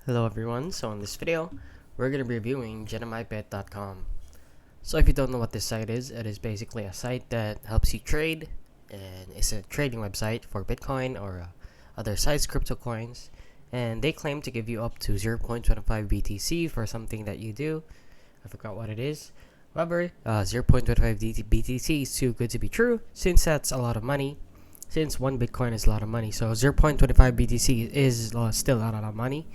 Hello everyone, so in this video, we're going to be reviewing genomybet.com. So if you don't know what this site is, it is basically a site that helps you trade, and it's a trading website for Bitcoin or other sites, crypto coins, and they claim to give you up to 0.25 BTC for something that you do. I forgot what it is. However, 0.25 BTC is too good to be true, since that's a lot of money. Since one Bitcoin is a lot of money, so 0.25 BTC is still a lot of money,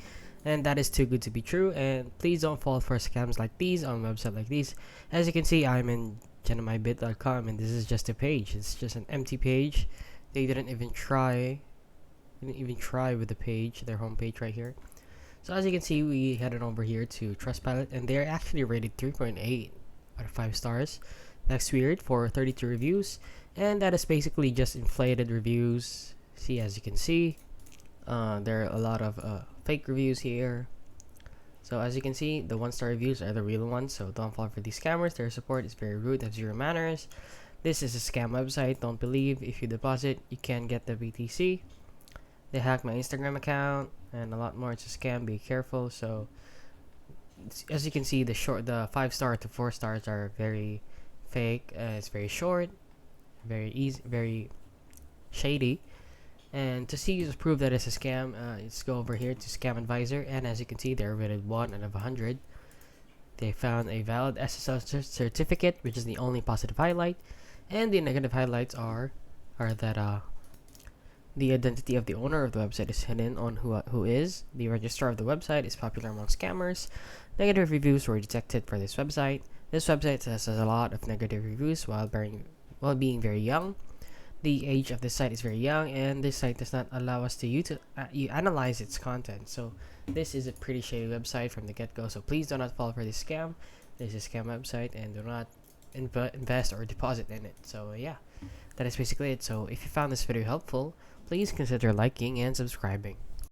and that is too good to be true. And please don't fall for scams like these on a website like these. As you can see, I'm in genomybet.com, and this is just a page. It's just an empty page. They didn't even try with the page, their homepage right here. So as you can see, we headed over here to Trustpilot, and they're actually rated 3.8 out of 5 stars. That's weird for 32 reviews, and that is basically just inflated reviews. See, as you can see, there are a lot of fake reviews here. So as you can see, the 1-star reviews are the real ones, so don't fall for these scammers. Their support is very rude, have zero manners. This is a scam website, don't believe. If you deposit, you can get the BTC. They hacked my Instagram account and a lot more. It's a scam, be careful. So as you can see, the 5-star to 4 stars are very fake. It's very short, very easy, very shady. And to see to prove that it's a scam, let's go over here to Scam Advisor, and as you can see, they're rated 1 out of 100. They found a valid SSL certificate, which is the only positive highlight, and the negative highlights are that the identity of the owner of the website is hidden on who is. The registrar of the website is popular among scammers. Negative reviews were detected for this website. This website has a lot of negative reviews while being very young. The age of this site is very young, and this site does not allow us to analyze its content. So this is a pretty shady website from the get-go. So please do not fall for this scam. This is a scam website, and do not invest or deposit in it. So yeah, that is basically it. So if you found this video helpful, please consider liking and subscribing.